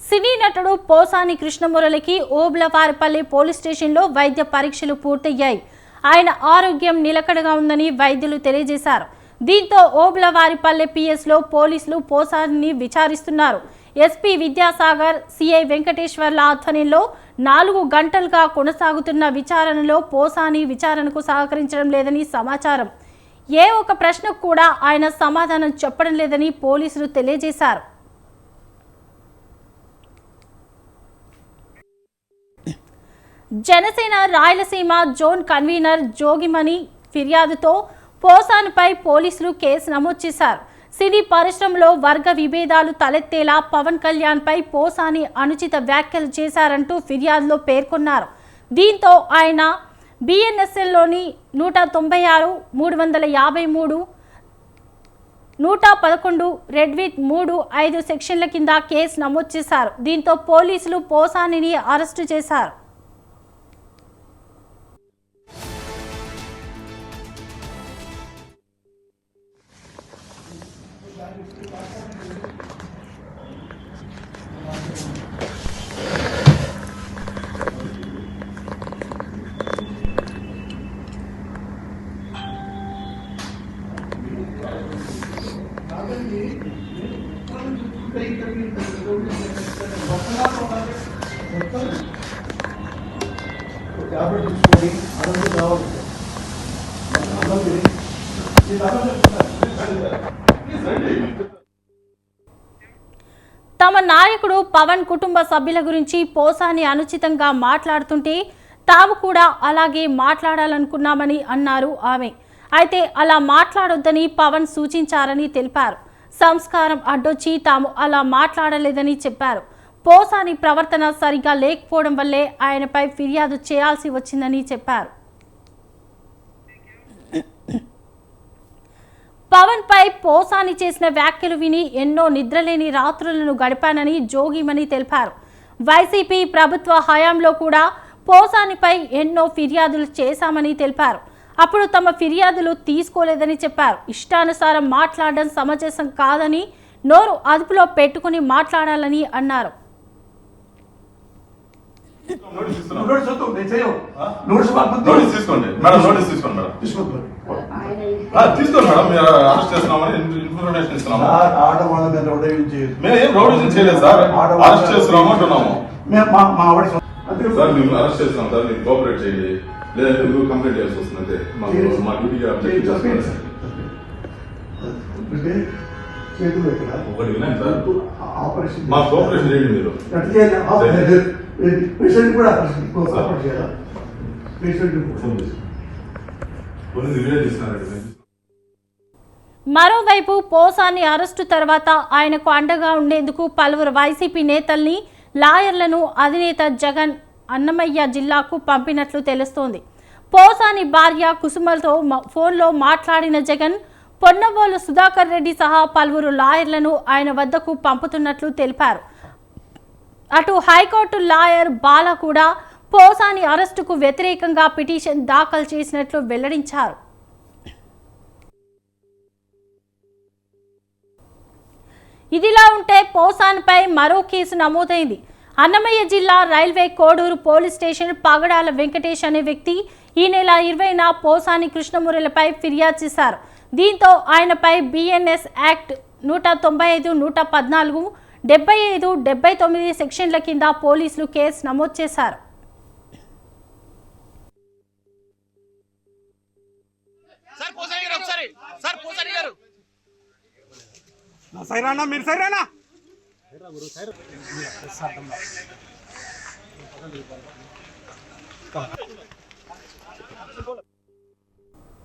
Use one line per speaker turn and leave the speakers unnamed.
సినీ నటుడు పోసాని కృష్ణమురళికి ఓబ్లవారిపల్లి పోలీస్ స్టేషన్లో వైద్య పరీక్షలు పూర్తయ్యాయి. ఆయన ఆరోగ్యం నిలకడగా ఉందని వైద్యులు తెలియజేశారు. దీంతో ఓబ్లవారిపల్లి పిఎస్లో పోలీసులు పోసాని విచారిస్తున్నారు. ఎస్పీ విద్యాసాగర్, సిఐ వెంకటేశ్వర్ల ఆధ్వర్యంలో 4 గంటలుగా కొనసాగుతున్న విచారణలో పోసాని విచారణకు సహకరించడం లేదని సమాచారం. ఏ ఒక్క ప్రశ్నకు కూడా ఆయన సమాధానం చెప్పడం లేదని పోలీసులు తెలియజేశారు. జనసేన రాయలసీమ జోన్ కన్వీనర్ జోగిమణి ఫిర్యాదుతో పోసానిపై పోలీసులు కేసు నమోదు చేశారు. సినీ పరిశ్రమలో వర్గ విభేదాలు తలెత్తేలా పవన్ కళ్యాణ్ పై పోసాని అనుచిత వ్యాఖ్యలు చేశారంటూ ఫిర్యాదులో పేర్కొన్నారు. దీంతో ఆయన బిఎన్ఎస్ఎల్లోని 196, 353, 111 రెడ్ విత్ 3, 5 సెక్షన్ల కింద కేసు నమోదు చేశారు. దీంతో పోలీసులు పోసానిని అరెస్టు చేశారు. తమ నాయకుడు పవన్ కుటుంబ సభ్యుల గురించి పోసాని అనుచితంగా మాట్లాడుతుంటే తాము కూడా అలాగే మాట్లాడాలనుకున్నామని అన్నారు ఆమె. అయితే అలా మాట్లాడొద్దని పవన్ సూచించారని తెలిపారు. సంస్కారం అడ్డొచ్చి తాము అలా మాట్లాడలేదని చెప్పారు. పోసాని ప్రవర్తన సరిగా లేకపోవడం వల్లే ఆయనపై ఫిర్యాదు చేయాల్సి వచ్చిందని చెప్పారు. పవన్ పై పోసాని చేసిన వ్యాఖ్యలు విని ఎన్నో నిద్రలేని రాత్రులను గడిపానని జోగిమణి తెలిపారు. వైసీపీ ప్రభుత్వ హయాంలో కూడా పోసానిపై ఎన్నో ఫిర్యాదులు చేశామని తెలిపారు. అప్పుడు తమ ఫిర్యాదులు తీసుకోలేదని చెప్పారు. ఇష్టానుసారం మాట్లాడడం సమంజసం కాదని, నోరు అదుపులో పెట్టుకుని మాట్లాడాలని అన్నారు.
లేదంటే నువ్వు కంప్లైంట్ చేయాల్సి వస్తుంది. అంతే మా డ్యూటీగా ఒకటి వినండి సార్, మా కోఆపరేషన్ చేయండి. మీరు
మరోవైపు పోసాని అరెస్టు తర్వాత ఆయనకు అండగా ఉండేందుకు పలువురు వైసీపీ నేతల్ని, లాయర్లను అధినేత జగన్ అన్నమయ్య జిల్లాకు పంపినట్లు తెలుస్తోంది. పోసాని భార్య కుసుమలతో ఫోన్లో మాట్లాడిన జగన్ పొన్నవోలు సుధాకర్ రెడ్డి సహా పలువురు లాయర్లను ఆయన వద్దకు పంపుతున్నట్లు తెలిపారు. అటు హైకోర్టు లాయర్ బాలా కూడా పోసాని అరెస్టుకు వ్యతిరేకంగా పిటిషన్ దాఖలు చేసినట్లు వెల్లడించారు. ఇదిలా ఉంటే పోసానిపై మరో కేసు నమోదైంది. అన్నమయ్య జిల్లా రైల్వే కోడూరు పోలీస్ స్టేషన్ పగడాల వెంకటేష్ అనే వ్యక్తి ఈ నెల 20న పోసాని కృష్ణమురళిపై ఫిర్యాదు చేశారు. దీంతో ఆయనపై బిఎన్ఎస్ యాక్ట్ 195, 114, 75, 79 సెక్షన్ల కింద పోలీసులు కేసు నమోదు చేశారు.
మీరు